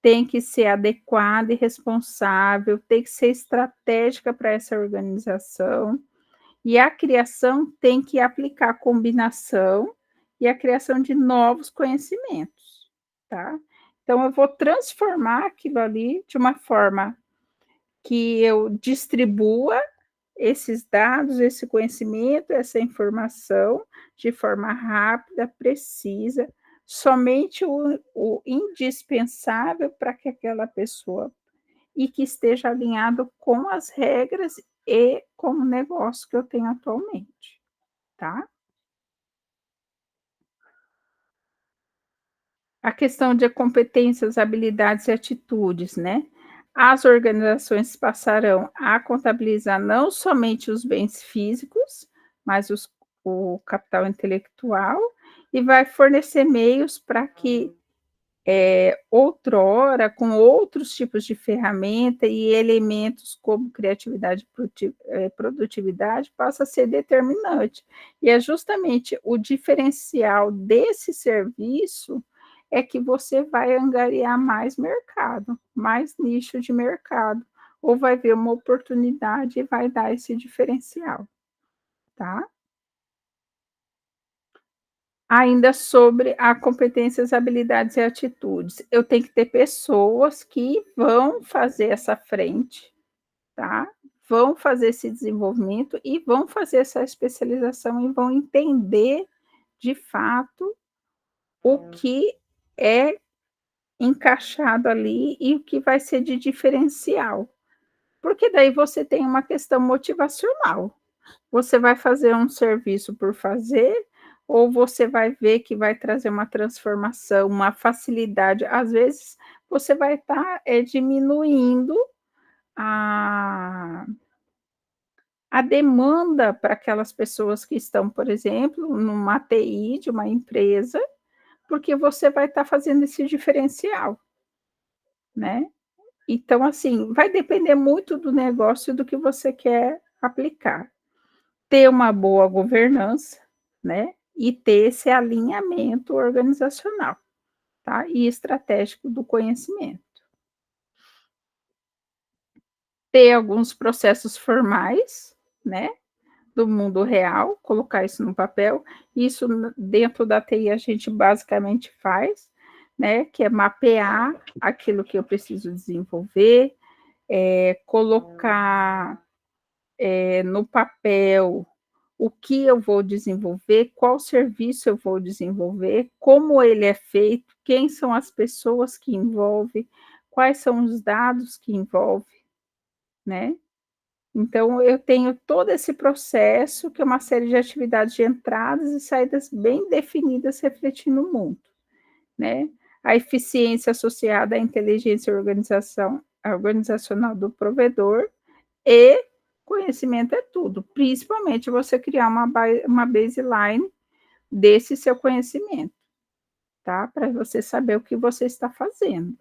tem que ser adequada e responsável, tem que ser estratégica para essa organização, e a criação tem que aplicar a combinação e a criação de novos conhecimentos, tá? Então eu vou transformar aquilo ali de uma forma que eu distribua esses dados, esse conhecimento, essa informação de forma rápida, precisa, somente o indispensável para que aquela pessoa e que esteja alinhado com as regras e com o negócio que eu tenho atualmente, tá? A questão de competências, habilidades e atitudes, né? As organizações passarão a contabilizar não somente os bens físicos, mas o capital intelectual, e vai fornecer meios para que outrora, com outros tipos de ferramenta e elementos como criatividade e produtividade, passa a ser determinante. E é justamente o diferencial desse serviço é que você vai angariar mais mercado, mais nicho de mercado, ou vai ver uma oportunidade e vai dar esse diferencial, tá? Ainda sobre a competências, habilidades e atitudes, eu tenho que ter pessoas que vão fazer essa frente, tá? Vão fazer esse desenvolvimento e vão fazer essa especialização e vão entender, de fato, o que é encaixado ali e o que vai ser de diferencial. Porque daí você tem uma questão motivacional. Você vai fazer um serviço por fazer, ou você vai ver que vai trazer uma transformação, uma facilidade. Às vezes, você vai estar diminuindo a, a demanda para aquelas pessoas que estão, por exemplo, numa TI de uma empresa, porque você vai estar fazendo esse diferencial, né? Então, assim, vai depender muito do negócio e do que você quer aplicar. Ter uma boa governança, né? e ter esse alinhamento organizacional, tá? E estratégico do conhecimento. Ter alguns processos formais, né, do mundo real, colocar isso no papel. Isso dentro da TI a gente basicamente faz, né, que é mapear aquilo que eu preciso desenvolver, colocar no papel o que eu vou desenvolver, qual serviço eu vou desenvolver, como ele é feito, quem são as pessoas que envolve, quais são os dados que envolve, né? Então, eu tenho todo esse processo, que é uma série de atividades de entradas e saídas bem definidas, refletindo o mundo, né? A eficiência associada à inteligência organizacional do provedor e conhecimento é tudo, principalmente você criar uma baseline desse seu conhecimento, tá? Para você saber o que você está fazendo.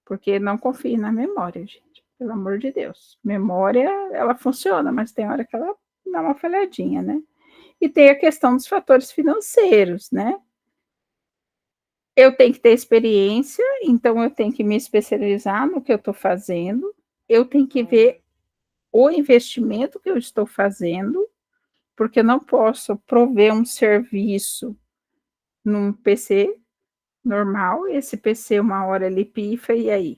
Porque não confie na memória, gente, pelo amor de Deus. Memória, ela funciona, mas tem hora que ela dá uma falhadinha, né? E tem a questão dos fatores financeiros, né? Eu tenho que ter experiência, então eu tenho que me especializar no que eu estou fazendo, eu tenho que ver o investimento que eu estou fazendo, porque eu não posso prover um serviço num PC normal, esse PC uma hora ele pifa e aí,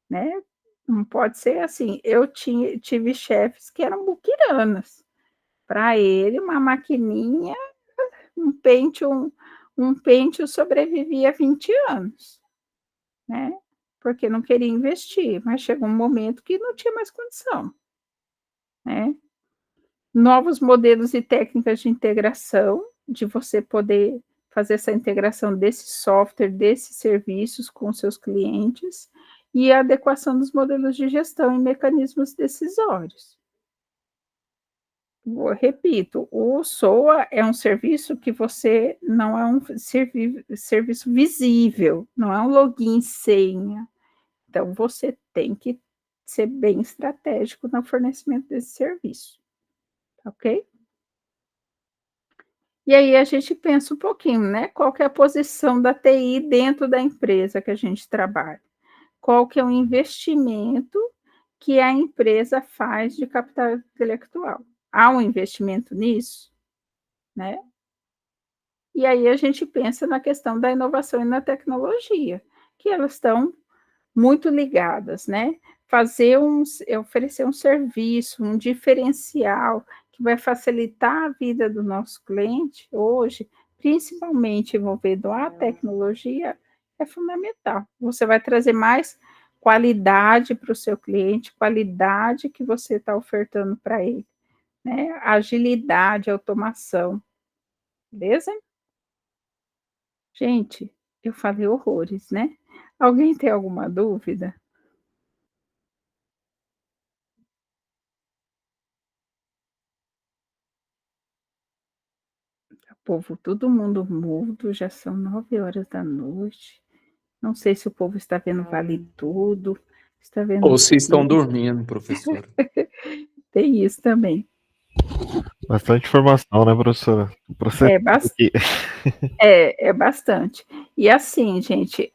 né? Não pode ser assim. Eu tive chefes que eram muquiranas. Para ele, uma maquininha, um Pentium sobrevivia 20 anos, né? Porque não queria investir, mas chegou um momento que não tinha mais condição, né? Novos modelos e técnicas de integração, de você poder fazer essa integração desse software, desses serviços com seus clientes, e a adequação dos modelos de gestão e mecanismos decisórios. Eu repito, o SOA é um serviço que você não é um serviço visível, não é um login e senha. Então, você tem que ser bem estratégico no fornecimento desse serviço, ok? E aí a gente pensa um pouquinho, né? Qual que é a posição da TI dentro da empresa que a gente trabalha? Qual que é o investimento que a empresa faz de capital intelectual? Há um investimento nisso, né? E aí a gente pensa na questão da inovação e na tecnologia, que elas estão muito ligadas, né? Oferecer um serviço, um diferencial que vai facilitar a vida do nosso cliente hoje, principalmente envolvendo a tecnologia, é fundamental. Você vai trazer mais qualidade para o seu cliente, qualidade que você está ofertando para ele, né? Agilidade, automação, beleza? Gente, eu falei horrores, né? Alguém tem alguma dúvida? Povo, todo mundo mudo, já são 9 horas da noite. Não sei se o povo está vendo Vale Tudo, está vendo Ou se estão filme. dormindo, professora. Tem isso também. Bastante informação, né, professora? É, Aqui. é bastante. E assim, gente,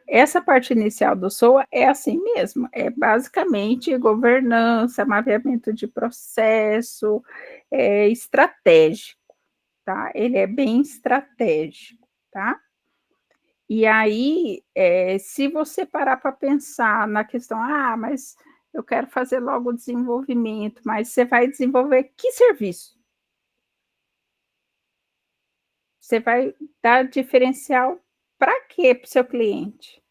essa parte inicial do SOA é assim mesmo, é basicamente governança, mapeamento de processo, estratégico, tá? Ele é bem estratégico, tá? E aí, se você parar para pensar na questão, mas eu quero fazer logo o desenvolvimento, mas você vai desenvolver que serviço? Você vai dar diferencial para quê para o seu cliente?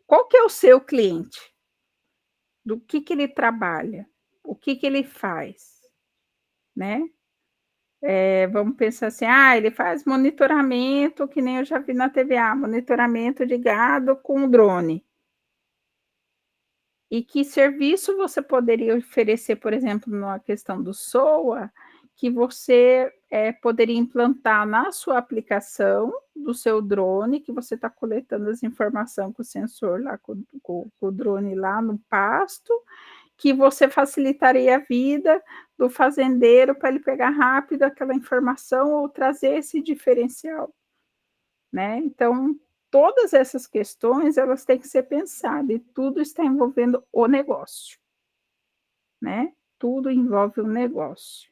Qual que é o seu cliente? Do que ele trabalha? O que ele faz? Né? Vamos pensar assim, ele faz monitoramento, que nem eu já vi na TVA, monitoramento de gado com drone. E que serviço você poderia oferecer, por exemplo, na questão do SOA, que você poderia implantar na sua aplicação do seu drone, que você está coletando as informações com o sensor lá, com o drone lá no pasto, que você facilitaria a vida do fazendeiro para ele pegar rápido aquela informação ou trazer esse diferencial, né? Então, todas essas questões, elas têm que ser pensadas e tudo está envolvendo o negócio, né? Tudo envolve o negócio.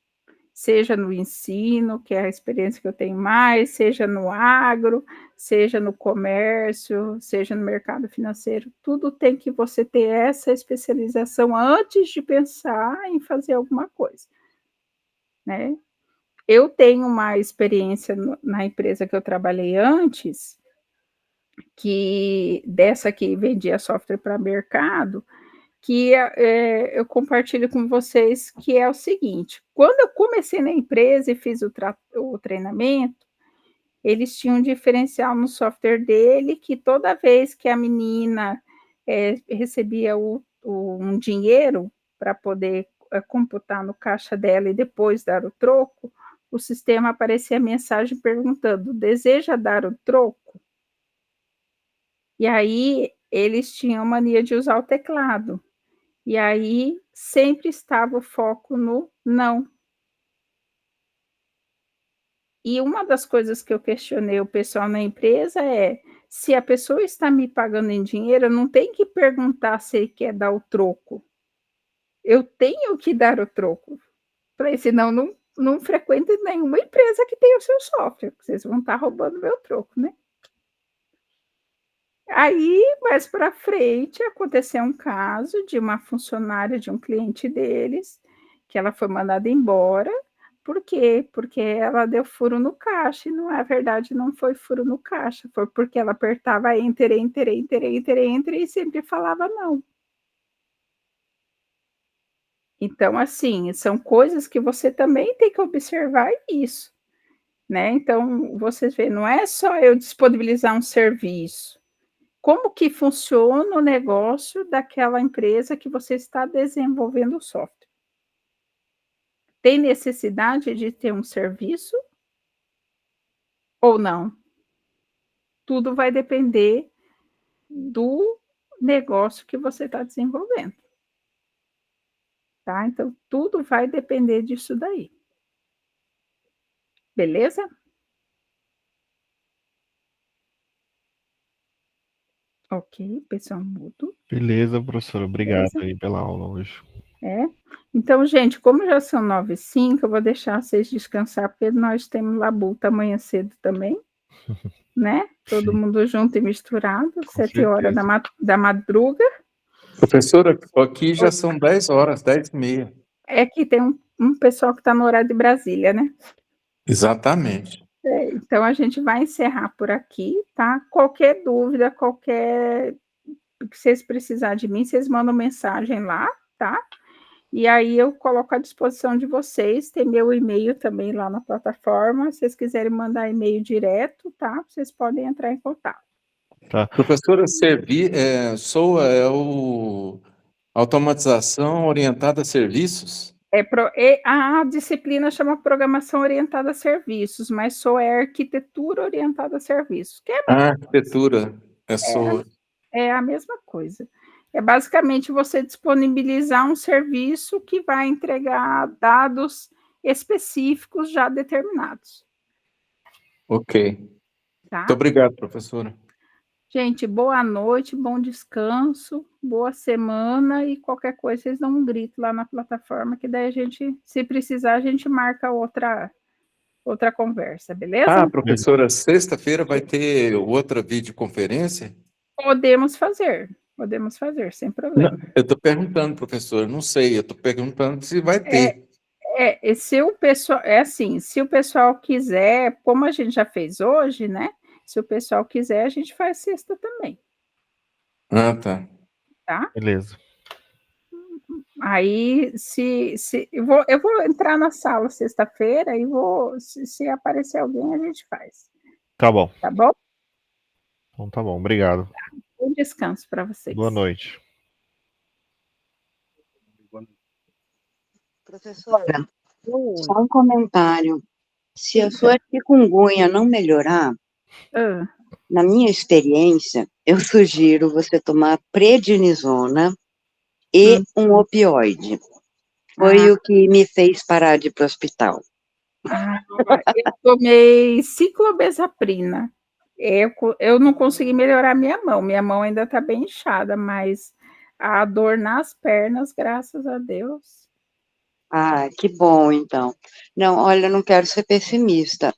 Seja no ensino, que é a experiência que eu tenho mais, seja no agro, seja no comércio, seja no mercado financeiro, tudo tem que você ter essa especialização antes de pensar em fazer alguma coisa, né? Eu tenho uma experiência na empresa que eu trabalhei antes, que dessa que vendia software para mercado, que eu compartilho com vocês, que é o seguinte: quando eu comecei na empresa e fiz o treinamento, eles tinham um diferencial no software dele, que toda vez que a menina recebia um dinheiro para poder computar no caixa dela e depois dar o troco, o sistema aparecia a mensagem perguntando: deseja dar o troco? E aí eles tinham mania de usar o teclado. E aí sempre estava o foco no não. E uma das coisas que eu questionei o pessoal na empresa é: se a pessoa está me pagando em dinheiro, eu não tenho que perguntar se ele quer dar o troco. Eu tenho que dar o troco. Falei, senão não frequento nenhuma empresa que tenha o seu software, porque vocês vão estar roubando meu troco, né? Aí, mais para frente, aconteceu um caso de uma funcionária de um cliente deles, que ela foi mandada embora. Por quê? Porque ela deu furo no caixa, e não é verdade, não foi furo no caixa, foi porque ela apertava enter, enter, enter, enter, enter, e sempre falava não. Então, assim, são coisas que você também tem que observar isso, né? Então, vocês veem, não é só eu disponibilizar um serviço. Como que funciona o negócio daquela empresa que você está desenvolvendo o software? Tem necessidade de ter um serviço ou não? Tudo vai depender do negócio que você está desenvolvendo. Tá? Então, tudo vai depender disso daí. Beleza? Ok, pessoal mudo. Beleza, professora. Obrigado Beleza? aí pela aula hoje. Então, gente, como já são 9h05, eu vou deixar vocês descansar, porque nós temos labuta amanhã cedo também, né? Todo Sim, mundo junto e misturado, com 7h certeza. da madruga. Professora, aqui já são 10 horas, 10h30. É que tem um pessoal que está no horário de Brasília, né? Exatamente. Então, a gente vai encerrar por aqui, tá? Qualquer dúvida, qualquer que vocês precisarem de mim, vocês mandam mensagem lá, tá? E aí eu coloco à disposição de vocês, tem meu e-mail também lá na plataforma, se vocês quiserem mandar e-mail direto, tá? Vocês podem entrar em contato. Tá. Professora, SOA é o Automatização Orientada a Serviços? A disciplina chama Programação Orientada a Serviços, mas sou Arquitetura Orientada a Serviços, que Arquitetura é SOA. é a mesma coisa. É basicamente você disponibilizar um serviço que vai entregar dados específicos já determinados. Ok. Tá? Muito obrigado, professora. Gente, boa noite, bom descanso, boa semana, e qualquer coisa vocês dão um grito lá na plataforma, que daí a gente, se precisar, a gente marca outra conversa, beleza? Professora, sexta-feira vai ter outra videoconferência? Podemos fazer, sem problema. Não, eu estou perguntando, professora, não sei, eu estou perguntando se vai ter. E se o pessoal, assim, se o pessoal quiser, como a gente já fez hoje, né? Se o pessoal quiser, a gente faz sexta também, Tá. tá? Beleza. Aí, eu vou entrar na sala sexta-feira e se aparecer alguém, a gente faz. Tá bom. Tá bom? Então tá bom. Obrigado. Bom descanso para vocês. Boa noite. Professora, só um comentário. Se a sua chikungunya não melhorar, na minha experiência, eu sugiro você tomar prednisona e um opioide. foi o que me fez parar de ir para o hospital. Eu tomei ciclobenzaprina. Eu não consegui melhorar minha mão ainda está bem inchada, mas a dor nas pernas, graças a Deus. Ah, que bom, então. Não, olha, eu não quero ser pessimista.